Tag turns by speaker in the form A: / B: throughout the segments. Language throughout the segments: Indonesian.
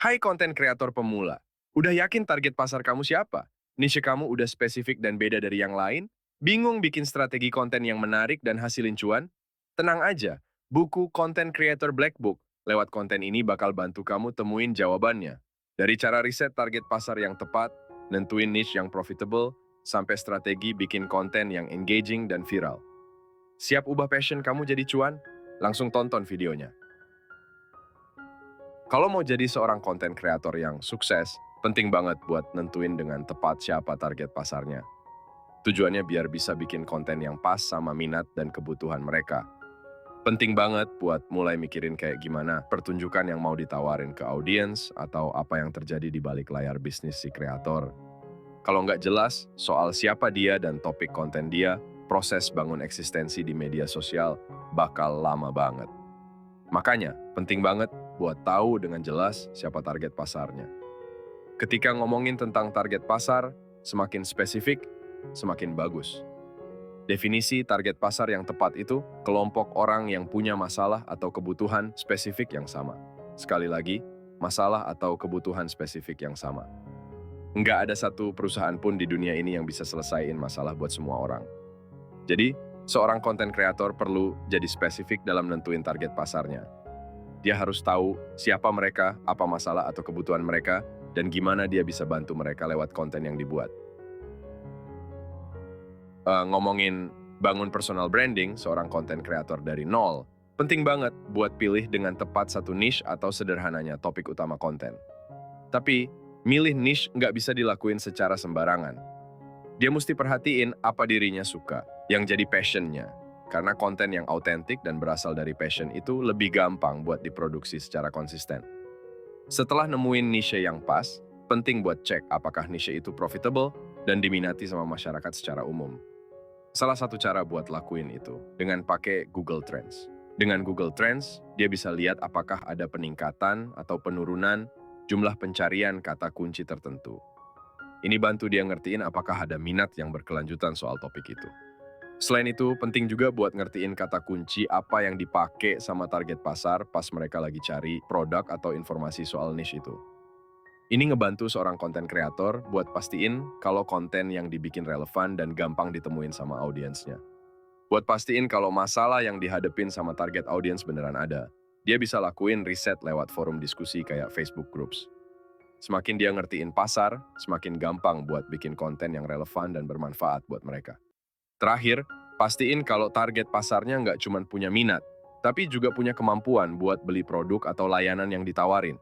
A: Hai konten kreator pemula, udah yakin target pasar kamu siapa? Niche kamu udah spesifik dan beda dari yang lain? Bingung bikin strategi konten yang menarik dan hasilin cuan? Tenang aja, buku Content Creator Black Book lewat konten ini bakal bantu kamu temuin jawabannya. Dari cara riset target pasar yang tepat, nentuin niche yang profitable, sampai strategi bikin konten yang engaging dan viral. Siap ubah passion kamu jadi cuan? Langsung tonton videonya. Kalau mau jadi seorang konten kreator yang sukses, penting banget buat nentuin dengan tepat siapa target pasarnya. Tujuannya biar bisa bikin konten yang pas sama minat dan kebutuhan mereka. Penting banget buat mulai mikirin kayak gimana pertunjukan yang mau ditawarin ke audiens atau apa yang terjadi di balik layar bisnis si kreator. Kalau nggak jelas soal siapa dia dan topik konten dia, proses bangun eksistensi di media sosial bakal lama banget. Makanya, penting banget buat tahu dengan jelas siapa target pasarnya. Ketika ngomongin tentang target pasar, semakin spesifik, semakin bagus. Definisi target pasar yang tepat itu kelompok orang yang punya masalah atau kebutuhan spesifik yang sama. Sekali lagi, masalah atau kebutuhan spesifik yang sama. Nggak ada satu perusahaan pun di dunia ini yang bisa selesaiin masalah buat semua orang. Jadi, seorang konten kreator perlu jadi spesifik dalam nentuin target pasarnya. Dia harus tahu siapa mereka, apa masalah atau kebutuhan mereka, dan gimana dia bisa bantu mereka lewat konten yang dibuat. Ngomongin bangun personal branding, seorang konten kreator dari nol, penting banget buat pilih dengan tepat satu niche atau sederhananya topik utama konten. Tapi, milih niche nggak bisa dilakuin secara sembarangan. Dia mesti perhatiin apa dirinya suka, yang jadi passionnya. Karena konten yang autentik dan berasal dari passion itu lebih gampang buat diproduksi secara konsisten. Setelah nemuin niche yang pas, penting buat cek apakah niche itu profitable dan diminati sama masyarakat secara umum. Salah satu cara buat lakuin itu dengan pakai Google Trends. Dengan Google Trends, dia bisa lihat apakah ada peningkatan atau penurunan jumlah pencarian kata kunci tertentu. Ini bantu dia ngertiin apakah ada minat yang berkelanjutan soal topik itu. Selain itu, penting juga buat ngertiin kata kunci apa yang dipakai sama target pasar pas mereka lagi cari produk atau informasi soal niche itu. Ini ngebantu seorang konten kreator buat pastiin kalau konten yang dibikin relevan dan gampang ditemuin sama audiensnya. Buat pastiin kalau masalah yang dihadepin sama target audiens beneran ada, dia bisa lakuin riset lewat forum diskusi kayak Facebook Groups. Semakin dia ngertiin pasar, semakin gampang buat bikin konten yang relevan dan bermanfaat buat mereka. Terakhir, pastiin kalau target pasarnya nggak cuma punya minat, tapi juga punya kemampuan buat beli produk atau layanan yang ditawarin.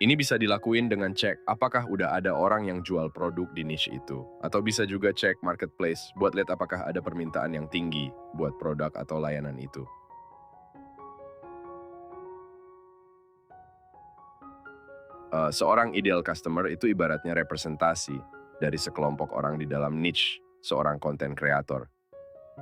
A: Ini bisa dilakuin dengan cek apakah udah ada orang yang jual produk di niche itu. Atau bisa juga cek marketplace buat lihat apakah ada permintaan yang tinggi buat produk atau layanan itu. Seorang ideal customer itu ibaratnya representasi dari sekelompok orang di dalam niche seorang konten kreator.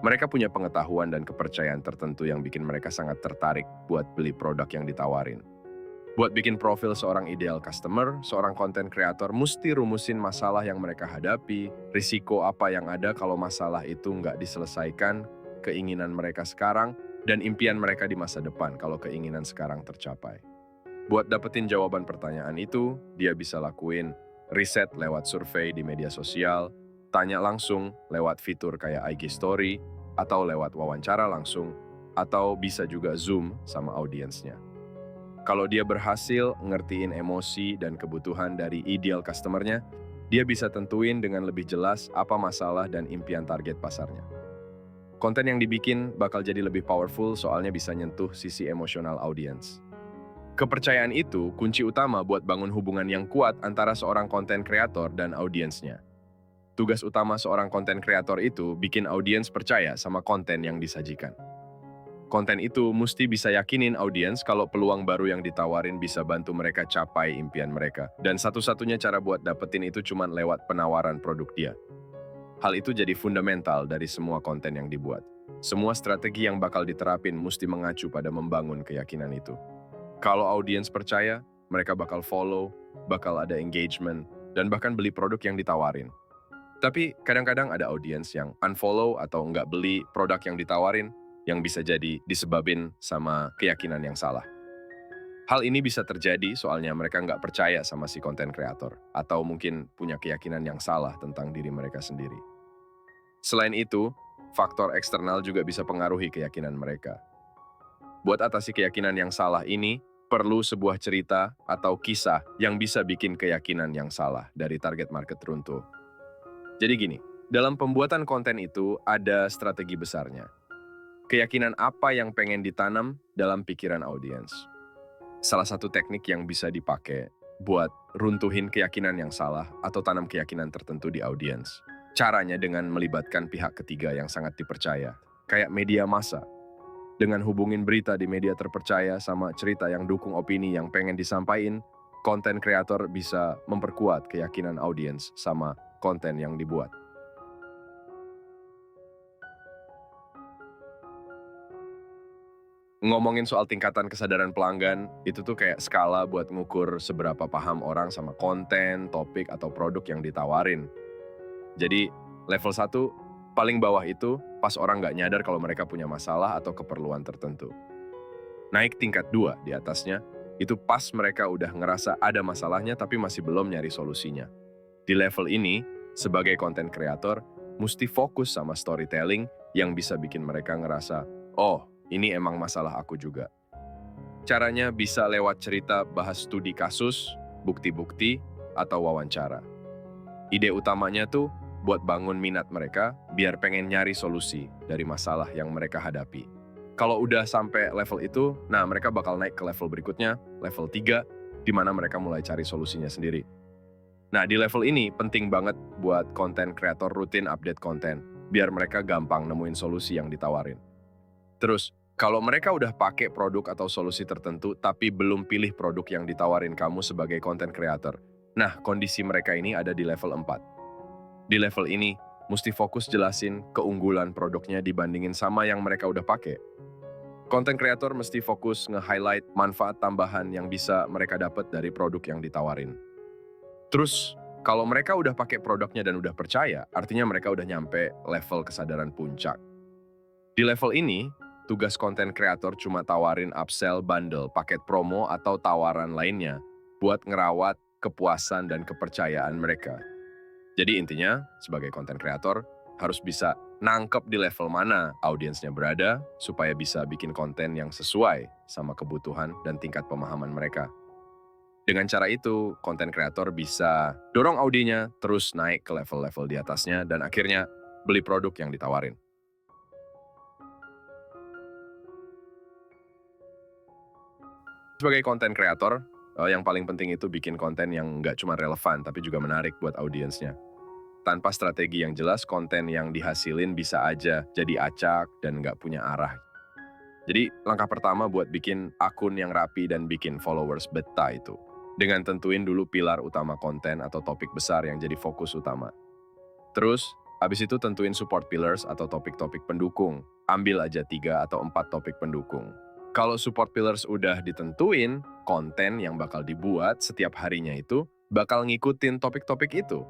A: Mereka punya pengetahuan dan kepercayaan tertentu yang bikin mereka sangat tertarik buat beli produk yang ditawarin. Buat bikin profil seorang ideal customer, seorang konten kreator mesti rumusin masalah yang mereka hadapi, risiko apa yang ada kalau masalah itu nggak diselesaikan, keinginan mereka sekarang, dan impian mereka di masa depan kalau keinginan sekarang tercapai. Buat dapetin jawaban pertanyaan itu, dia bisa lakuin riset lewat survei di media sosial, tanya langsung lewat fitur kayak IG Story, atau lewat wawancara langsung, atau bisa juga Zoom sama audiensnya. Kalau dia berhasil ngertiin emosi dan kebutuhan dari ideal customer-nya, dia bisa tentuin dengan lebih jelas apa masalah dan impian target pasarnya. Konten yang dibikin bakal jadi lebih powerful soalnya bisa nyentuh sisi emosional audiens. Kepercayaan itu kunci utama buat bangun hubungan yang kuat antara seorang konten kreator dan audiensnya. Tugas utama seorang konten kreator itu bikin audiens percaya sama konten yang disajikan. Konten itu mesti bisa yakinin audiens kalau peluang baru yang ditawarin bisa bantu mereka capai impian mereka. Dan satu-satunya cara buat dapetin itu cuma lewat penawaran produk dia. Hal itu jadi fundamental dari semua konten yang dibuat. Semua strategi yang bakal diterapin mesti mengacu pada membangun keyakinan itu. Kalau audiens percaya, mereka bakal follow, bakal ada engagement, dan bahkan beli produk yang ditawarin. Tapi kadang-kadang ada audiens yang unfollow atau nggak beli produk yang ditawarin, yang bisa jadi disebabin sama keyakinan yang salah. Hal ini bisa terjadi soalnya mereka nggak percaya sama si konten kreator, atau mungkin punya keyakinan yang salah tentang diri mereka sendiri. Selain itu, faktor eksternal juga bisa pengaruhi keyakinan mereka. Buat atasi keyakinan yang salah ini, perlu sebuah cerita atau kisah yang bisa bikin keyakinan yang salah dari target market tertentu. Jadi gini, dalam pembuatan konten itu ada strategi besarnya. Keyakinan apa yang pengen ditanam dalam pikiran audiens. Salah satu teknik yang bisa dipakai buat runtuhin keyakinan yang salah atau tanam keyakinan tertentu di audiens. Caranya dengan melibatkan pihak ketiga yang sangat dipercaya, kayak media massa. Dengan hubungin berita di media terpercaya sama cerita yang dukung opini yang pengen disampaikan, konten kreator bisa memperkuat keyakinan audiens sama konten yang dibuat. Ngomongin soal tingkatan kesadaran pelanggan, itu tuh kayak skala buat ngukur seberapa paham orang sama konten, topik, atau produk yang ditawarin. Jadi, level 1, paling bawah itu pas orang nggak nyadar kalau mereka punya masalah atau keperluan tertentu. Naik tingkat 2 di atasnya, itu pas mereka udah ngerasa ada masalahnya tapi masih belum nyari solusinya. Di level ini, sebagai konten kreator, mesti fokus sama storytelling yang bisa bikin mereka ngerasa, oh, ini emang masalah aku juga. Caranya bisa lewat cerita bahas studi kasus, bukti-bukti, atau wawancara. Ide utamanya tuh buat bangun minat mereka biar pengen nyari solusi dari masalah yang mereka hadapi. Kalau udah sampai level itu, nah mereka bakal naik ke level berikutnya, level 3, di mana mereka mulai cari solusinya sendiri. Nah, di level ini penting banget buat konten kreator rutin update konten, biar mereka gampang nemuin solusi yang ditawarin. Terus, kalau mereka udah pakai produk atau solusi tertentu tapi belum pilih produk yang ditawarin kamu sebagai konten kreator, nah kondisi mereka ini ada di level 4. Di level ini, mesti fokus jelasin keunggulan produknya dibandingin sama yang mereka udah pakai. Konten kreator mesti fokus nge-highlight manfaat tambahan yang bisa mereka dapat dari produk yang ditawarin. Terus, kalau mereka udah pakai produknya dan udah percaya, artinya mereka udah nyampe level kesadaran puncak. Di level ini, tugas konten kreator cuma tawarin upsell, bundle, paket promo, atau tawaran lainnya buat ngerawat kepuasan dan kepercayaan mereka. Jadi intinya, sebagai konten kreator, harus bisa nangkep di level mana audiensnya berada supaya bisa bikin konten yang sesuai sama kebutuhan dan tingkat pemahaman mereka. Dengan cara itu, konten kreator bisa dorong audienya terus naik ke level-level di atasnya dan akhirnya beli produk yang ditawarin. Sebagai konten kreator, yang paling penting itu bikin konten yang nggak cuma relevan, tapi juga menarik buat audiensnya. Tanpa strategi yang jelas, konten yang dihasilin bisa aja jadi acak dan nggak punya arah. Jadi, langkah pertama buat bikin akun yang rapi dan bikin followers betah itu. Dengan tentuin dulu pilar utama konten atau topik besar yang jadi fokus utama. Terus, habis itu tentuin support pillars atau topik-topik pendukung. Ambil aja 3 atau 4 topik pendukung. Kalau support pillars udah ditentuin, konten yang bakal dibuat setiap harinya itu bakal ngikutin topik-topik itu.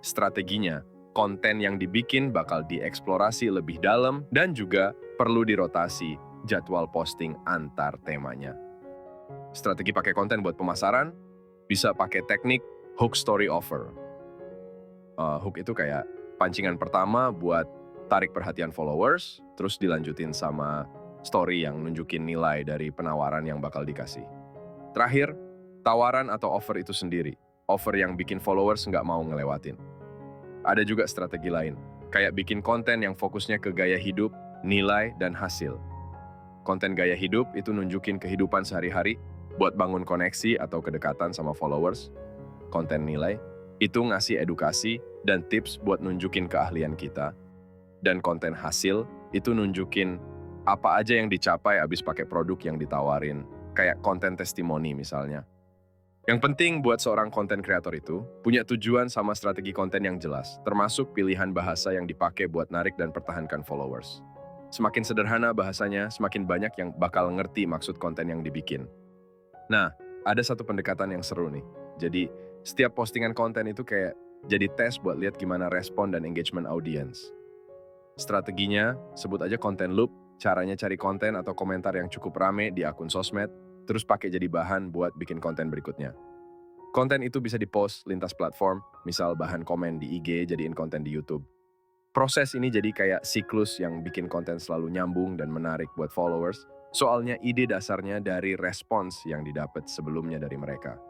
A: Strateginya, konten yang dibikin bakal dieksplorasi lebih dalam dan juga perlu dirotasi jadwal posting antar temanya. Strategi pakai konten buat pemasaran, bisa pakai teknik hook story offer. Hook itu kayak pancingan pertama buat tarik perhatian followers, terus dilanjutin sama story yang nunjukin nilai dari penawaran yang bakal dikasih. Terakhir, tawaran atau offer itu sendiri. Offer yang bikin followers nggak mau ngelewatin. Ada juga strategi lain, kayak bikin konten yang fokusnya ke gaya hidup, nilai, dan hasil. Konten gaya hidup itu nunjukin kehidupan sehari-hari buat bangun koneksi atau kedekatan sama followers. Konten nilai itu ngasih edukasi dan tips buat nunjukin keahlian kita. Dan konten hasil itu nunjukin apa aja yang dicapai abis pakai produk yang ditawarin, kayak konten testimoni misalnya. Yang penting buat seorang konten kreator itu punya tujuan sama strategi konten yang jelas, termasuk pilihan bahasa yang dipakai buat narik dan pertahankan followers. Semakin sederhana bahasanya, semakin banyak yang bakal ngerti maksud konten yang dibikin. Nah, ada satu pendekatan yang seru nih. Jadi, setiap postingan konten itu kayak jadi tes buat lihat gimana respon dan engagement audience. Strateginya, sebut aja konten loop, caranya cari konten atau komentar yang cukup rame di akun sosmed, terus pakai jadi bahan buat bikin konten berikutnya. Konten itu bisa dipost lintas platform, misal bahan komen di IG jadiin konten di YouTube. Proses ini jadi kayak siklus yang bikin konten selalu nyambung dan menarik buat followers, soalnya ide dasarnya dari respons yang didapat sebelumnya dari mereka.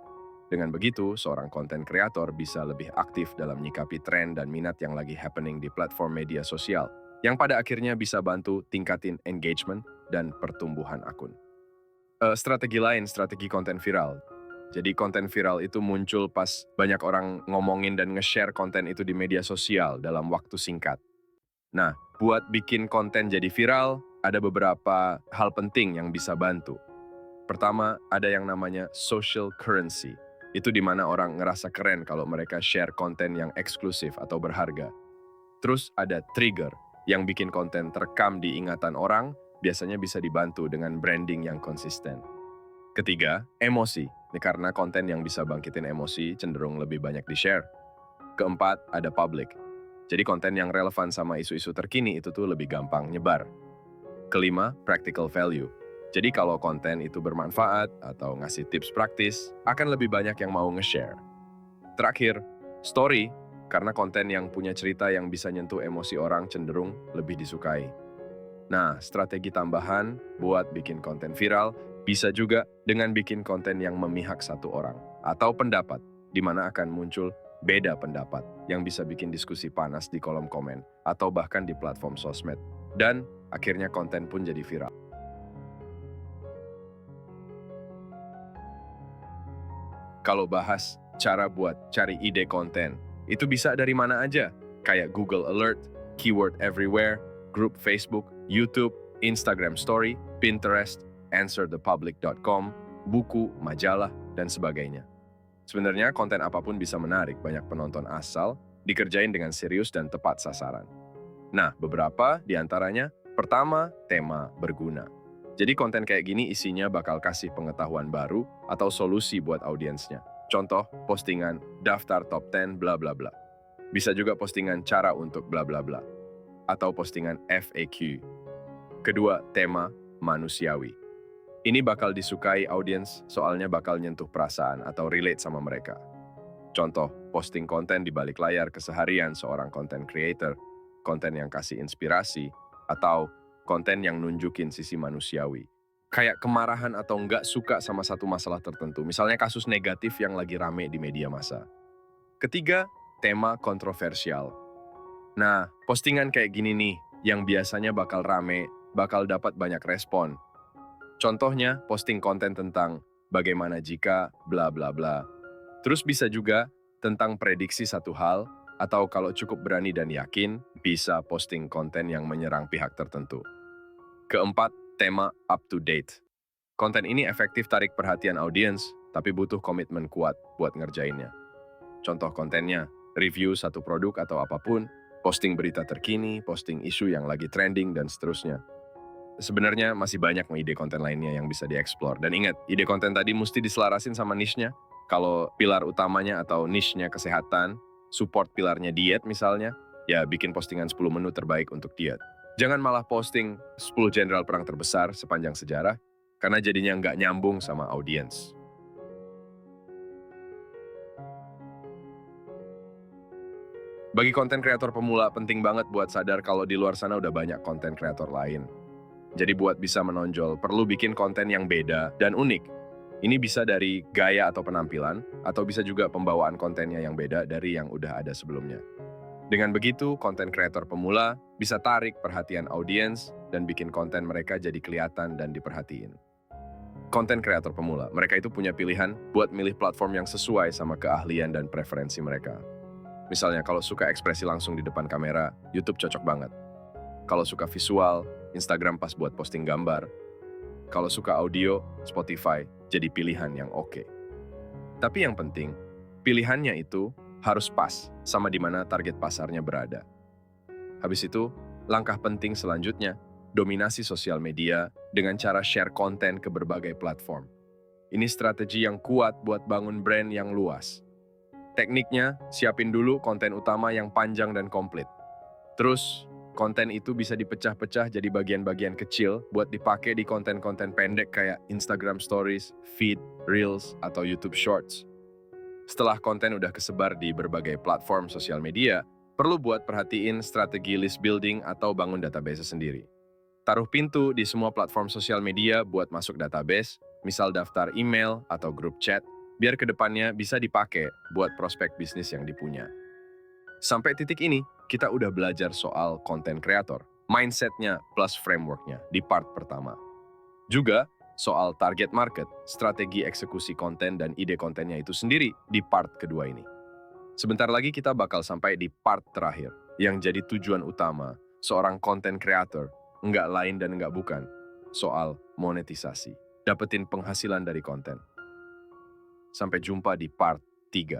A: Dengan begitu, seorang konten kreator bisa lebih aktif dalam menyikapi tren dan minat yang lagi happening di platform media sosial, yang pada akhirnya bisa bantu tingkatin engagement dan pertumbuhan akun. Strategi lain, strategi konten viral. Jadi konten viral itu muncul pas banyak orang ngomongin dan nge-share konten itu di media sosial dalam waktu singkat. Nah, buat bikin konten jadi viral, ada beberapa hal penting yang bisa bantu. Pertama, ada yang namanya social currency. Itu di mana orang ngerasa keren kalau mereka share konten yang eksklusif atau berharga. Terus ada trigger, yang bikin konten terekam di ingatan orang, biasanya bisa dibantu dengan branding yang konsisten. Ketiga, emosi. Ini karena konten yang bisa bangkitin emosi cenderung lebih banyak di-share. Keempat, ada public. Jadi konten yang relevan sama isu-isu terkini itu tuh lebih gampang nyebar. Kelima, practical value. Jadi kalau konten itu bermanfaat atau ngasih tips praktis, akan lebih banyak yang mau nge-share. Terakhir, story, karena konten yang punya cerita yang bisa nyentuh emosi orang cenderung lebih disukai. Nah, strategi tambahan buat bikin konten viral bisa juga dengan bikin konten yang memihak satu orang atau pendapat, di mana akan muncul beda pendapat yang bisa bikin diskusi panas di kolom komen atau bahkan di platform sosmed. Dan akhirnya konten pun jadi viral. Kalau bahas cara buat cari ide konten, itu bisa dari mana aja, kayak Google Alert, keyword everywhere, grup Facebook, YouTube, Instagram Story, Pinterest, answerthepublic.com, buku, majalah, dan sebagainya. Sebenarnya konten apapun bisa menarik banyak penonton asal dikerjain dengan serius dan tepat sasaran. Nah, beberapa di antaranya, pertama, tema berguna. Jadi konten kayak gini isinya bakal kasih pengetahuan baru atau solusi buat audiensnya. Contoh, postingan daftar top 10 bla bla bla. Bisa juga postingan cara untuk bla bla bla. Atau postingan FAQ. Kedua, tema manusiawi. Ini bakal disukai audiens soalnya bakal nyentuh perasaan atau relate sama mereka. Contoh, posting konten di balik layar keseharian seorang content creator, konten yang kasih inspirasi, atau konten yang nunjukin sisi manusiawi. Kayak kemarahan atau nggak suka sama satu masalah tertentu, misalnya kasus negatif yang lagi rame di media massa. Ketiga, tema kontroversial. Nah, postingan kayak gini nih, yang biasanya bakal rame, bakal dapat banyak respon. Contohnya, posting konten tentang bagaimana jika bla bla bla. Terus bisa juga tentang prediksi satu hal, atau kalau cukup berani dan yakin, bisa posting konten yang menyerang pihak tertentu. Keempat, tema up to date. Konten ini efektif tarik perhatian audiens, tapi butuh komitmen kuat buat ngerjainnya. Contoh kontennya, review satu produk atau apapun, posting berita terkini, posting isu yang lagi trending, dan seterusnya. Sebenarnya masih banyak ide konten lainnya yang bisa dieksplor. Dan ingat, ide konten tadi mesti diselarasin sama niche-nya. Kalau pilar utamanya atau niche-nya kesehatan, support pilarnya diet misalnya, ya bikin postingan 10 menu terbaik untuk diet. Jangan malah posting 10 jenderal perang terbesar sepanjang sejarah, karena jadinya nggak nyambung sama audiens. Bagi konten kreator pemula, penting banget buat sadar kalau di luar sana udah banyak konten kreator lain. Jadi buat bisa menonjol, perlu bikin konten yang beda dan unik. Ini bisa dari gaya atau penampilan, atau bisa juga pembawaan kontennya yang beda dari yang udah ada sebelumnya. Dengan begitu, konten kreator pemula bisa tarik perhatian audiens dan bikin konten mereka jadi kelihatan dan diperhatiin. Konten kreator pemula, mereka itu punya pilihan buat milih platform yang sesuai sama keahlian dan preferensi mereka. Misalnya kalau suka ekspresi langsung di depan kamera, YouTube cocok banget. Kalau suka visual, Instagram pas buat posting gambar. Kalau suka audio, Spotify jadi pilihan yang oke. Tapi yang penting, pilihannya itu harus pas sama di mana target pasarnya berada. Habis itu, langkah penting selanjutnya, dominasi sosial media dengan cara share konten ke berbagai platform. Ini strategi yang kuat buat bangun brand yang luas. Tekniknya, siapin dulu konten utama yang panjang dan komplit. Terus, Konten itu bisa dipecah-pecah jadi bagian-bagian kecil buat dipakai di konten-konten pendek kayak Instagram Stories, Feed, Reels, atau YouTube Shorts. Setelah konten udah kesebar di berbagai platform sosial media, perlu buat perhatiin strategi list building atau bangun database sendiri. Taruh pintu di semua platform sosial media buat masuk database, misal daftar email atau grup chat, biar kedepannya bisa dipakai buat prospek bisnis yang dipunya. Sampai titik ini, kita udah belajar soal konten kreator, mindsetnya plus frameworknya di part pertama. Juga soal target market, strategi eksekusi konten dan ide kontennya itu sendiri di part kedua ini. Sebentar lagi kita bakal sampai di part terakhir, yang jadi tujuan utama seorang konten creator, nggak lain dan nggak bukan, soal monetisasi. Dapetin penghasilan dari konten. Sampai jumpa di part 3.